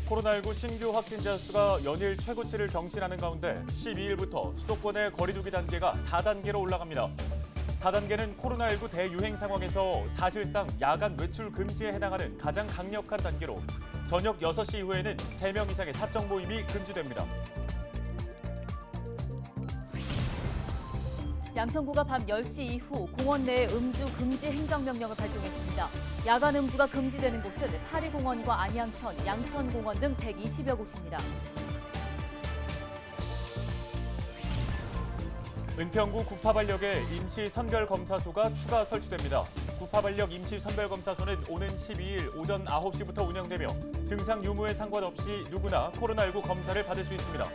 코로나19 신규 확진자 수가 연일 최고치를 경신하는 가운데 12일부터 수도권의 거리두기 단계가 4단계로 올라갑니다. 4단계는 코로나19 대유행 상황에서 사실상 야간 외출 금지에 해당하는 가장 강력한 단계로 저녁 6시 이후에는 3명 이상의 사적 모임이 금지됩니다. 양천구가 밤 10시 이후 공원 내 음주 금지 행정명령을 발동했습니다. 야간 음주가 금지되는 곳은 파리공원과 안양천, 양천공원 등 120여 곳입니다. 은평구 구파발역에 임시선별검사소가 추가 설치됩니다. 구파발역 임시선별검사소는 오는 12일 오전 9시부터 운영되며 증상 유무에 상관없이 누구나 코로나19 검사를 받을 수 있습니다.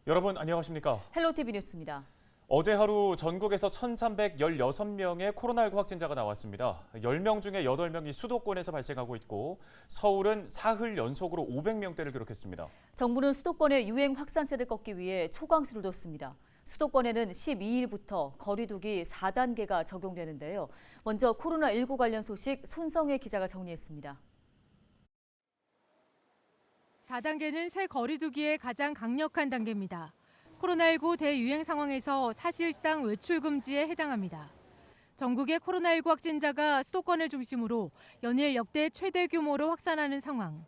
여러분 안녕하십니까? 헬로티비 뉴스입니다. 어제 하루 전국에서 1,316명의 코로나19 확진자가 나왔습니다. 10명 중에 8명이 수도권에서 발생하고 있고 서울은 사흘 연속으로 500명대를 기록했습니다. 정부는 수도권의 유행 확산세를 꺾기 위해 초강수를 뒀습니다. 수도권에는 12일부터 거리두기 4단계가 적용되는데요. 먼저 코로나19 관련 소식 손성혜 기자가 정리했습니다. 4단계는 새 거리두기의 가장 강력한 단계입니다. 코로나19 대유행 상황에서 사실상 외출 금지에 해당합니다. 전국의 코로나19 확진자가 수도권을 중심으로 연일 역대 최대 규모로 확산하는 상황.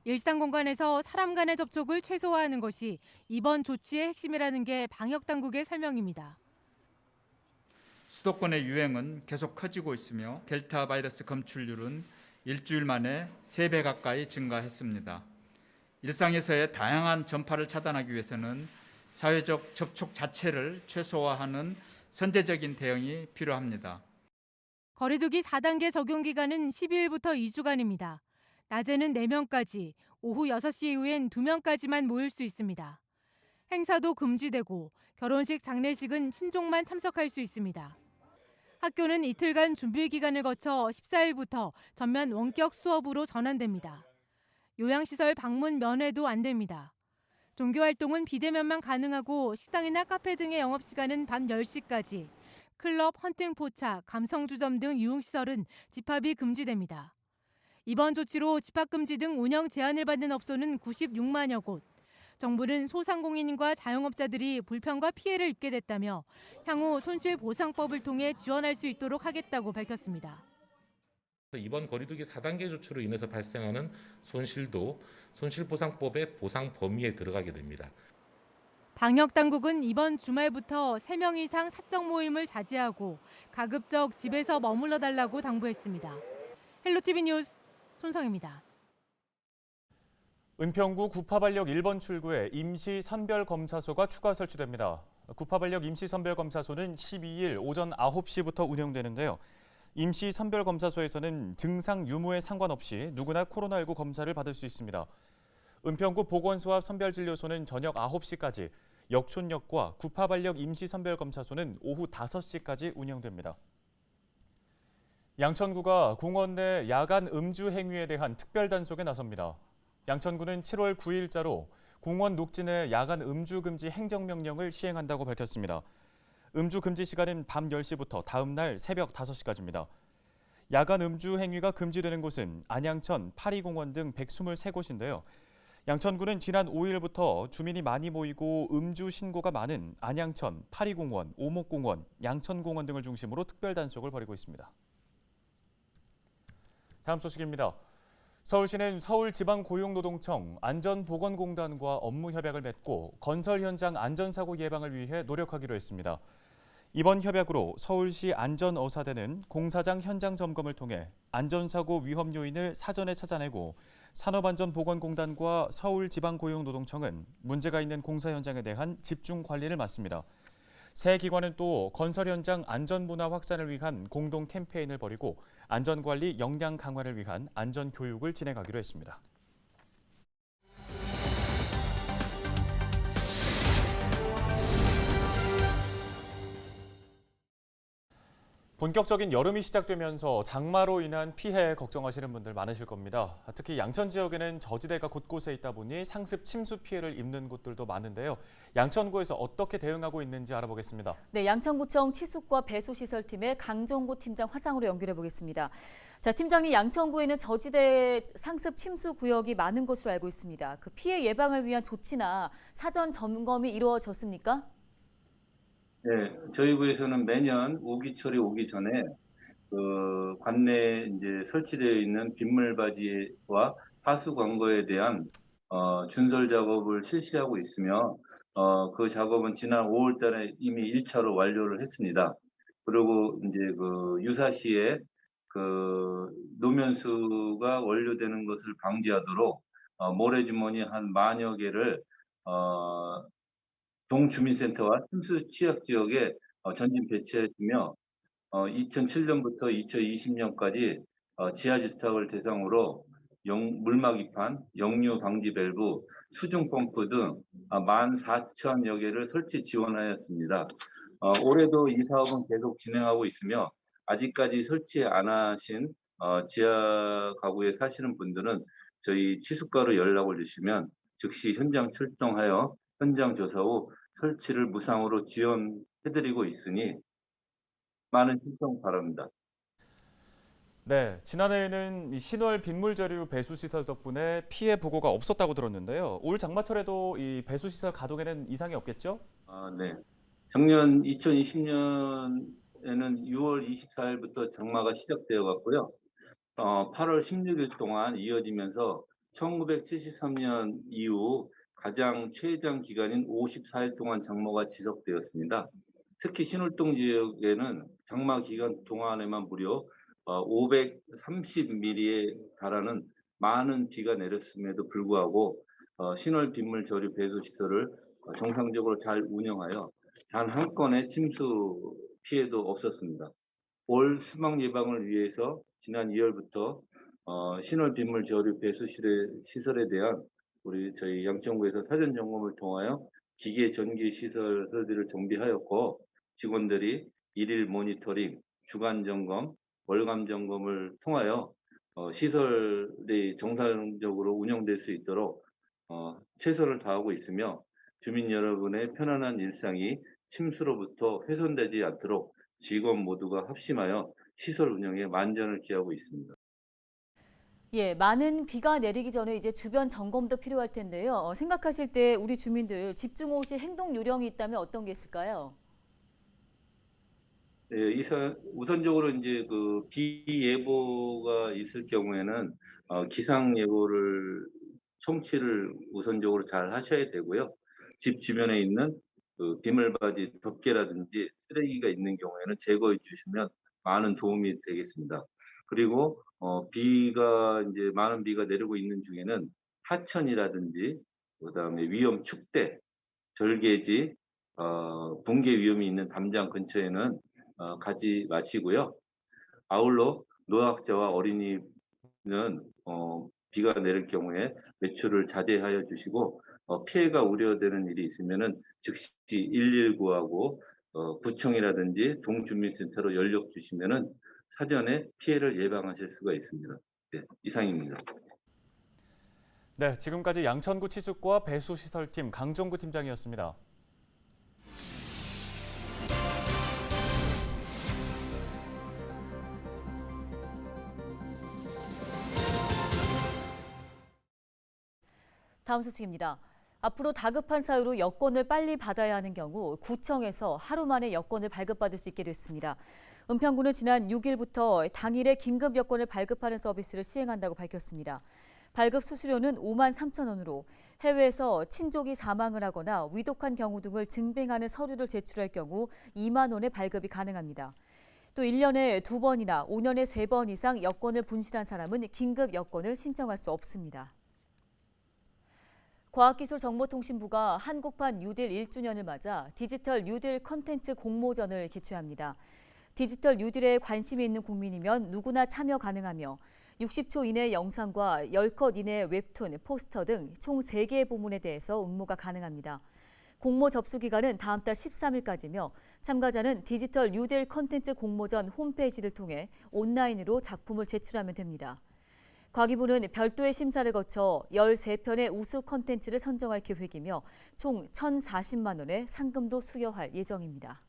일상 공간에서 사람 간의 접촉을 최소화하는 것이 이번 조치의 핵심이라는 게 방역당국의 설명입니다. 수도권의 유행은 계속 커지고 있으며 델타 바이러스 검출률은 일주일 만에 3배 가까이 증가했습니다. 일상에서의 다양한 전파를 차단하기 위해서는 사회적 접촉 자체를 최소화하는 선제적인 대응이 필요합니다. 거리두기 4단계 적용 기간은 12일부터 2주간입니다. 낮에는 4명까지, 오후 6시 이후엔 2명까지만 모일 수 있습니다. 행사도 금지되고 결혼식, 장례식은 친족만 참석할 수 있습니다. 학교는 이틀간 준비 기간을 거쳐 14일부터 전면 원격 수업으로 전환됩니다. 요양시설 방문 면회도 안 됩니다. 종교활동은 비대면만 가능하고 식당이나 카페 등의 영업시간은 밤 10시까지, 클럽, 헌팅포차, 감성주점 등 유흥시설은 집합이 금지됩니다. 이번 조치로 집합금지 등 운영 제한을 받는 업소는 96만여 곳. 정부는 소상공인과 자영업자들이 불편과 피해를 입게 됐다며 향후 손실보상법을 통해 지원할 수 있도록 하겠다고 밝혔습니다. 이번 거리두기 4단계 조치로 인해서 발생하는 손실도 손실보상법의 보상 범위에 들어가게 됩니다. 방역당국은 이번 주말부터 3명 이상 사적 모임을 자제하고 가급적 집에서 머물러 달라고 당부했습니다. 헬로티비 뉴스 손성입니다. 은평구 구파발역 1번 출구에 임시선별검사소가 추가 설치됩니다. 구파발역 임시선별검사소는 12일 오전 9시부터 운영되는데요. 임시선별검사소에서는 증상 유무에 상관없이 누구나 코로나19 검사를 받을 수 있습니다. 은평구 보건소합 선별진료소는 저녁 9시까지, 역촌역과 구파발역 임시선별검사소는 오후 5시까지 운영됩니다. 양천구가 공원 내 야간 음주 행위에 대한 특별단속에 나섭니다. 양천구는 7월 9일자로 공원 녹지 내 야간 음주 금지 행정명령을 시행한다고 밝혔습니다. 음주 금지 시간은 밤 10시부터 다음 날 새벽 5시까지입니다. 야간 음주 행위가 금지되는 곳은 안양천, 파리공원 등 123곳인데요. 양천구는 지난 5일부터 주민이 많이 모이고 음주 신고가 많은 안양천, 파리공원, 오목공원, 양천공원 등을 중심으로 특별 단속을 벌이고 있습니다. 다음 소식입니다. 서울시는 서울지방고용노동청, 안전보건공단과 업무 협약을 맺고 건설 현장 안전사고 예방을 위해 노력하기로 했습니다. 이번 협약으로 서울시 안전어사대는 공사장 현장 점검을 통해 안전사고 위험 요인을 사전에 찾아내고 산업안전보건공단과 서울지방고용노동청은 문제가 있는 공사 현장에 대한 집중 관리를 맡습니다. 세 기관은 또 건설 현장 안전문화 확산을 위한 공동 캠페인을 벌이고 안전관리 역량 강화를 위한 안전교육을 진행하기로 했습니다. 본격적인 여름이 시작되면서 장마로 인한 피해 걱정하시는 분들 많으실 겁니다. 특히 양천 지역에는 저지대가 곳곳에 있다 보니 상습 침수 피해를 입는 곳들도 많은데요. 양천구에서 어떻게 대응하고 있는지 알아보겠습니다. 네, 양천구청 치수과 배수시설팀의 강정구 팀장 화상으로 연결해 보겠습니다. 자, 팀장님, 양천구에는 저지대 상습 침수 구역이 많은 것으로 알고 있습니다. 그 피해 예방을 위한 조치나 사전 점검이 이루어졌습니까? 네, 저희 구에서는 매년 우기철이 오기 전에 그 관내에 이제 설치되어 있는 빗물바지와 하수 관거에 대한 준설 작업을 실시하고 있으며 그 작업은 지난 5월 달에 이미 1차로 완료를 했습니다. 그리고 이제 그 유사시에 그 노면수가 원료되는 것을 방지하도록 모래주머니 한 10,000여 개를 동주민센터와 침수 취약 지역에 전진 배치했으며 2007년부터 2020년까지 지하주택을 대상으로 물막이판, 역류 방지 밸브, 수중 펌프 등 14,000여 개를 설치 지원하였습니다. 올해도 이 사업은 계속 진행하고 있으며 아직까지 설치 안 하신 지하 가구에 사시는 분들은 저희 치수과로 연락을 주시면 즉시 현장 출동하여 현장 조사 후 설치를 무상으로 지원해드리고 있으니 많은 신청 바랍니다. 네, 지난해에는 이 신월 빗물저류 배수시설 덕분에 피해 보고가 없었다고 들었는데요. 올 장마철에도 이 배수시설 가동에는 이상이 없겠죠? 네. 작년 2020년에는 6월 24일부터 장마가 시작되어 갔고요. 8월 16일 동안 이어지면서 1973년 이후 가장 최장 기간인 54일 동안 장마가 지속되었습니다. 특히 신월동 지역에는 장마 기간 동안에만 무려 530mm에 달하는 많은 비가 내렸음에도 불구하고 신월 빗물 저류 배수 시설을 정상적으로 잘 운영하여 단 한 건의 침수 피해도 없었습니다. 올 수막 예방을 위해서 지난 2월부터 신월 빗물 저류 배수 시설에 대한 저희 양천구에서 사전 점검을 통하여 기계 전기 시설들을 정비하였고 직원들이 일일 모니터링, 주간 점검, 월감 점검을 통하여 시설이 정상적으로 운영될 수 있도록 최선을 다하고 있으며 주민 여러분의 편안한 일상이 침수로부터 훼손되지 않도록 직원 모두가 합심하여 시설 운영에 만전을 기하고 있습니다. 예, 많은 비가 내리기 전에 이제 주변 점검도 필요할 텐데요. 생각하실 때 우리 주민들 집중호우시 행동 요령이 있다면 어떤 게 있을까요? 네, 우선적으로 이제 그 비 예보가 있을 경우에는 기상 예보를 청취를 우선적으로 잘 하셔야 되고요. 집 주변에 있는 그 비물바지 덮개라든지 쓰레기가 있는 경우에는 제거해 주시면 많은 도움이 되겠습니다. 그리고 비가 이제 많은 비가 내리고 있는 중에는 하천이라든지 그다음에 위험 축대, 절개지, 붕괴 위험이 있는 담장 근처에는 가지 마시고요. 아울러 노약자와 어린이는 비가 내릴 경우에 외출을 자제하여 주시고 피해가 우려되는 일이 있으면은 즉시 119하고 구청이라든지 동주민센터로 연락 주시면은 사전에 피해를 예방하실 수가 있습니다. 네, 이상입니다. 네, 지금까지 양천구 치수과 배수시설팀 강정구 팀장이었습니다. 다음 소식입니다. 앞으로 다급한 사유로 여권을 빨리 받아야 하는 경우 구청에서 하루 만에 여권을 발급받을 수 있게 됐습니다. 은평구는 지난 6일부터 당일에 긴급 여권을 발급하는 서비스를 시행한다고 밝혔습니다. 발급 수수료는 53,000원으로 해외에서 친족이 사망을 하거나 위독한 경우 등을 증빙하는 서류를 제출할 경우 2만 원의 발급이 가능합니다. 또 1년에 2번이나 5년에 3번 이상 여권을 분실한 사람은 긴급 여권을 신청할 수 없습니다. 과학기술정보통신부가 한국판 뉴딜 1주년을 맞아 디지털 뉴딜 컨텐츠 공모전을 개최합니다. 디지털 뉴딜에 관심이 있는 국민이면 누구나 참여 가능하며 60초 이내의 영상과 10컷 이내의 웹툰, 포스터 등 총 3개의 부문에 대해서 응모가 가능합니다. 공모 접수 기간은 다음 달 13일까지며 참가자는 디지털 뉴딜 컨텐츠 공모전 홈페이지를 통해 온라인으로 작품을 제출하면 됩니다. 과기부는 별도의 심사를 거쳐 13편의 우수 컨텐츠를 선정할 계획이며 총 1,040만 원의 상금도 수여할 예정입니다.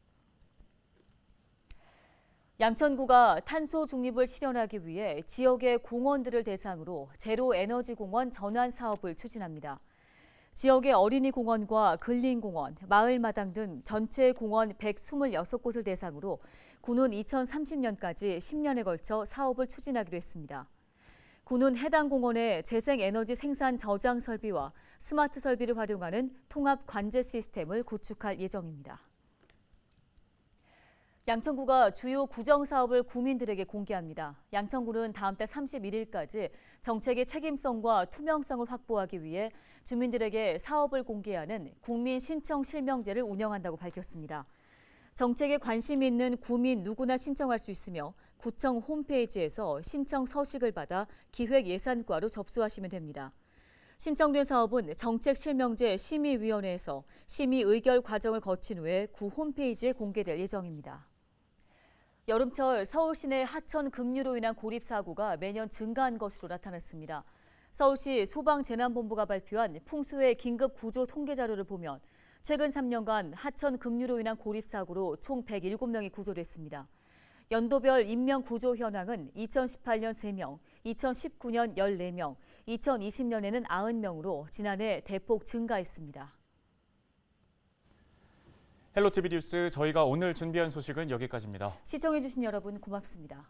양천구가 탄소 중립을 실현하기 위해 지역의 공원들을 대상으로 제로 에너지 공원 전환 사업을 추진합니다. 지역의 어린이 공원과 근린 공원, 마을 마당 등 전체 공원 126곳을 대상으로 구는 2030년까지 10년에 걸쳐 사업을 추진하기로 했습니다. 구는 해당 공원에 재생에너지 생산 저장 설비와 스마트 설비를 활용하는 통합 관제 시스템을 구축할 예정입니다. 양천구가 주요 구정 사업을 구민들에게 공개합니다. 양천구는 다음 달 31일까지 정책의 책임성과 투명성을 확보하기 위해 주민들에게 사업을 공개하는 국민 신청 실명제를 운영한다고 밝혔습니다. 정책에 관심이 있는 구민 누구나 신청할 수 있으며 구청 홈페이지에서 신청 서식을 받아 기획예산과로 접수하시면 됩니다. 신청된 사업은 정책실명제 심의위원회에서 심의 의결 과정을 거친 후에 구 홈페이지에 공개될 예정입니다. 여름철 서울 시내 하천 급류로 인한 고립 사고가 매년 증가한 것으로 나타났습니다. 서울시 소방재난본부가 발표한 풍수해 긴급 구조 통계 자료를 보면 최근 3년간 하천 급류로 인한 고립 사고로 총 107명이 구조됐습니다. 연도별 인명 구조 현황은 2018년 3명, 2019년 14명, 2020년에는 90명으로 지난해 대폭 증가했습니다. 헬로티비 뉴스 저희가 오늘 준비한 소식은 여기까지입니다. 시청해주신 여러분 고맙습니다.